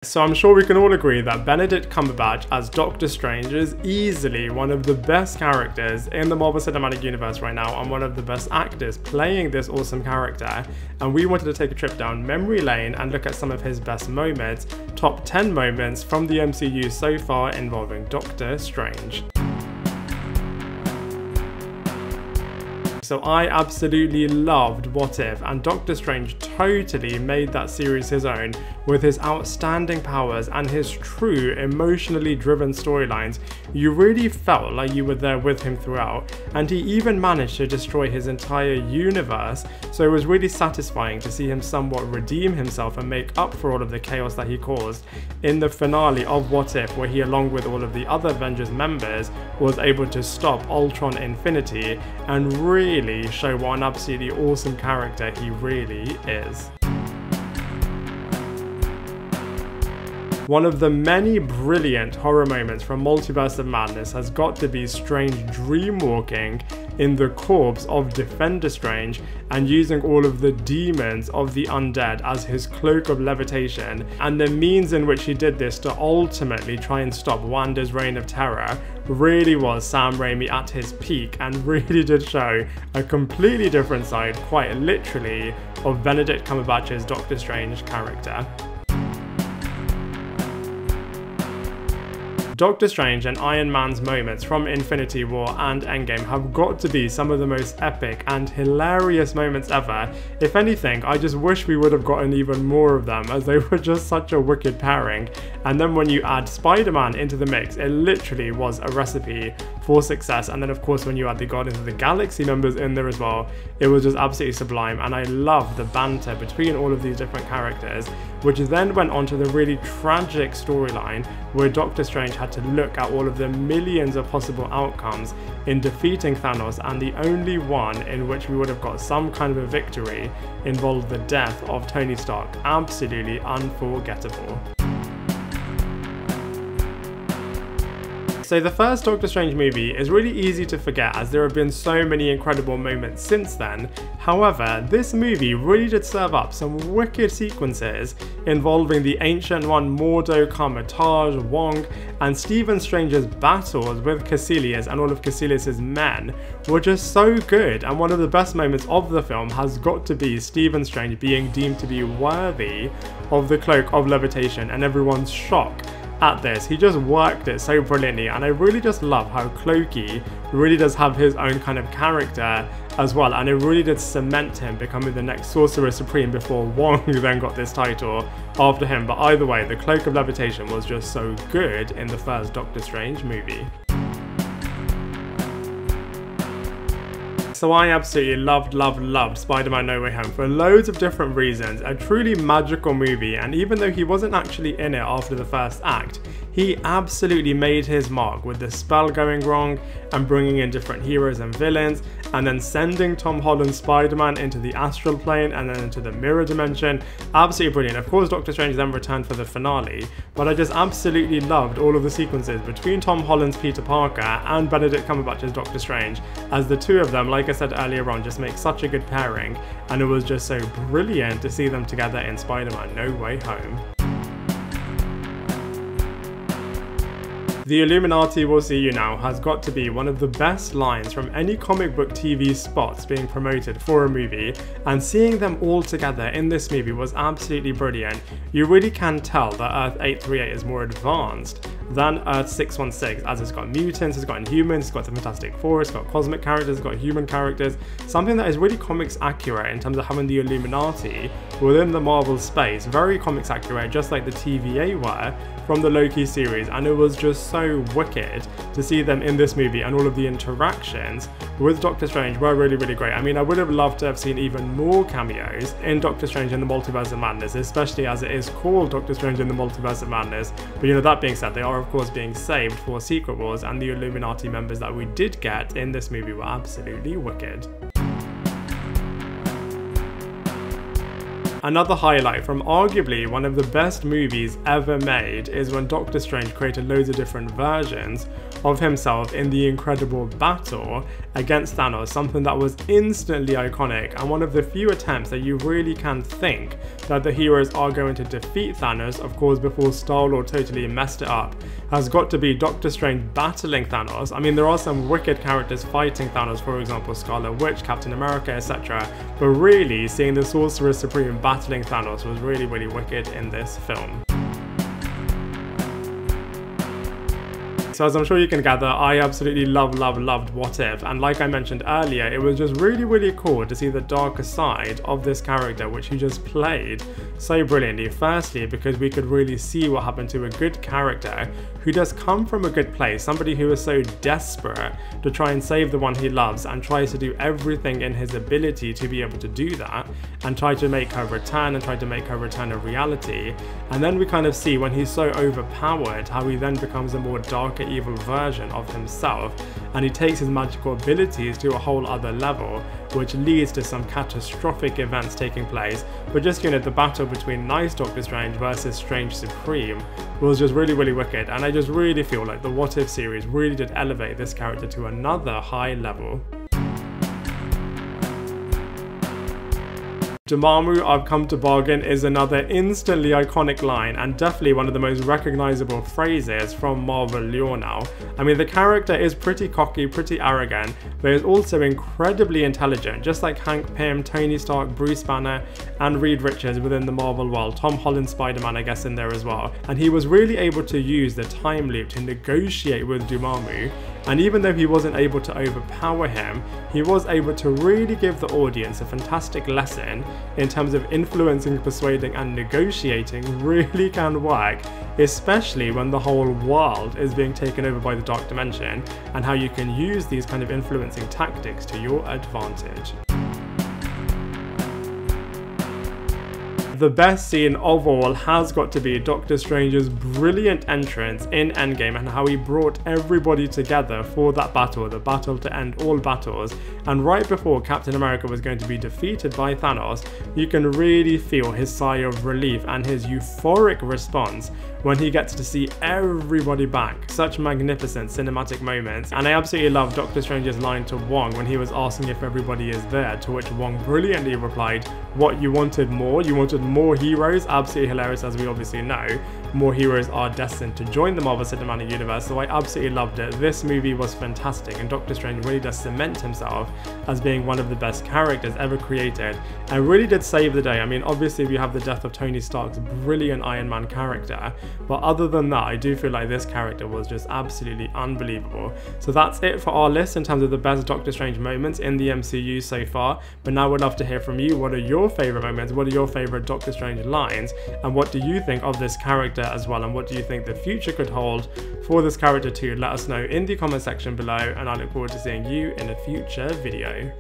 So I'm sure we can all agree that Benedict Cumberbatch as Doctor Strange is easily one of the best characters in the Marvel Cinematic Universe right now, and one of the best actors playing this awesome character. And we wanted to take a trip down memory lane and look at some of his best moments, top 10 moments from the MCU so far involving Doctor Strange. So I absolutely loved What If, and Doctor Strange totally made that series his own with his outstanding powers and his true emotionally driven storylines. You really felt like you were there with him throughout, and he even managed to destroy his entire universe, so it was really satisfying to see him somewhat redeem himself and make up for all of the chaos that he caused in the finale of What If, where he, along with all of the other Avengers members, was able to stop Ultron Infinity and really show what an absolutely awesome character he really is. One of the many brilliant horror moments from Multiverse of Madness has got to be Strange dreamwalking in the corpse of Defender Strange and using all of the demons of the undead as his Cloak of Levitation, and the means in which he did this to ultimately try and stop Wanda's reign of terror really was Sam Raimi at his peak, and really did show a completely different side, quite literally, of Benedict Cumberbatch's Doctor Strange character. Doctor Strange and Iron Man's moments from Infinity War and Endgame have got to be some of the most epic and hilarious moments ever. If anything, I just wish we would have gotten even more of them, as they were just such a wicked pairing. And then when you add Spider-Man into the mix, it literally was a recipe for success. And then of course when you add the Guardians of the Galaxy members in there as well, it was just absolutely sublime. And I love the banter between all of these different characters, which then went on to the really tragic storyline where Doctor Strange had to look at all of the millions of possible outcomes in defeating Thanos, and the only one in which we would have got some kind of a victory involved the death of Tony Stark. Absolutely unforgettable. So the first Doctor Strange movie is really easy to forget, as there have been so many incredible moments since then. However, this movie really did serve up some wicked sequences involving the Ancient One, Mordo, Carmitage, Wong, and Stephen Strange's battles with Caecilius and all of Caecilius's men were just so good, and one of the best moments of the film has got to be Stephen Strange being deemed to be worthy of the Cloak of Levitation and everyone's shock at this. He just worked it so brilliantly, and I really just love how Clokey really does have his own kind of character as well, and it really did cement him becoming the next Sorcerer Supreme before Wong then got this title after him. But either way, the Cloak of Levitation was just so good in the first Doctor Strange movie. So I absolutely loved Spider-Man No Way Home for loads of different reasons. A truly magical movie, and even though he wasn't actually in it after the first act, he absolutely made his mark with the spell going wrong and bringing in different heroes and villains, and then sending Tom Holland's Spider-Man into the astral plane and then into the mirror dimension. Absolutely brilliant. Of course, Doctor Strange then returned for the finale, but I just absolutely loved all of the sequences between Tom Holland's Peter Parker and Benedict Cumberbatch's Doctor Strange, as the two of them, like I said earlier on, just make such a good pairing, and it was just so brilliant to see them together in Spider-Man No Way Home. The Illuminati will see you now has got to be one of the best lines from any comic book TV spots being promoted for a movie, and seeing them all together in this movie was absolutely brilliant. You really can tell that Earth 838 is more advanced than Earth 616, as it's got mutants, it's got Inhumans, it's got the Fantastic Four, it's got cosmic characters, it's got human characters, something that is really comics accurate in terms of having the Illuminati within the Marvel space, very comics accurate, just like the TVA were from the Loki series. And it was just so wicked to see them in this movie, and all of the interactions with Doctor Strange were really great. I mean, I would have loved to have seen even more cameos in Doctor Strange in the Multiverse of Madness, especially as it is called Doctor Strange in the Multiverse of Madness. But you know, that being said, they are of course being saved for Secret Wars, and the Illuminati members that we did get in this movie were absolutely wicked. Another highlight from arguably one of the best movies ever made is when Doctor Strange created loads of different versions of himself in the incredible battle against Thanos, something that was instantly iconic and one of the few attempts that you really can think that the heroes are going to defeat Thanos, of course before Star-Lord totally messed it up, has got to be Doctor Strange battling Thanos. I mean, there are some wicked characters fighting Thanos, for example Scarlet Witch, Captain America, etc. But really, seeing the Sorcerer Supreme battling Thanos was really, really wicked in this film. So as I'm sure you can gather, I absolutely loved What If, and like I mentioned earlier, it was just really, really cool to see the darker side of this character, which he just played so brilliantly. Firstly, because we could really see what happened to a good character who does come from a good place, somebody who is so desperate to try and save the one he loves and tries to do everything in his ability to be able to do that and try to make her return a reality. And then we kind of see when he's so overpowered how he then becomes a more darker, evil version of himself, and he takes his magical abilities to a whole other level, which leads to some catastrophic events taking place. But just, you know, the battle between nice Doctor Strange versus Strange Supreme was just really, really wicked, and I just really feel like the What If series really did elevate this character to another high level. Dormammu, I've come to bargain is another instantly iconic line and definitely one of the most recognizable phrases from Marvel lore now. I mean, the character is pretty cocky, pretty arrogant, but is also incredibly intelligent, just like Hank Pym, Tony Stark, Bruce Banner, and Reed Richards within the Marvel world. Tom Holland, Spider-Man, I guess, in there as well. And he was really able to use the time loop to negotiate with Dormammu. And even though he wasn't able to overpower him, he was able to really give the audience a fantastic lesson in terms of influencing, persuading, and negotiating really can work, especially when the whole world is being taken over by the Dark Dimension, and how you can use these kind of influencing tactics to your advantage. The best scene of all has got to be Doctor Strange's brilliant entrance in Endgame and how he brought everybody together for that battle, the battle to end all battles. And right before Captain America was going to be defeated by Thanos, you can really feel his sigh of relief and his euphoric response when he gets to see everybody back. Such magnificent cinematic moments. And I absolutely love Doctor Strange's line to Wong when he was asking if everybody is there, to which Wong brilliantly replied, "What, you wanted more? You wanted more heroes?" Absolutely hilarious, as we obviously know. More heroes are destined to join the Marvel Cinematic Universe, so I absolutely loved it. This movie was fantastic, and Doctor Strange really does cement himself as being one of the best characters ever created, and really did save the day. I mean, obviously we have the death of Tony Stark's brilliant Iron Man character, but other than that, I do feel like this character was just absolutely unbelievable. So that's it for our list in terms of the best Doctor Strange moments in the MCU so far, but now we'd love to hear from you. What are your favourite moments? What are your favourite Doctor Strange lines? And what do you think of this character as well? And what do you think the future could hold for this character too? Let us know in the comment section below, and I look forward to seeing you in a future video.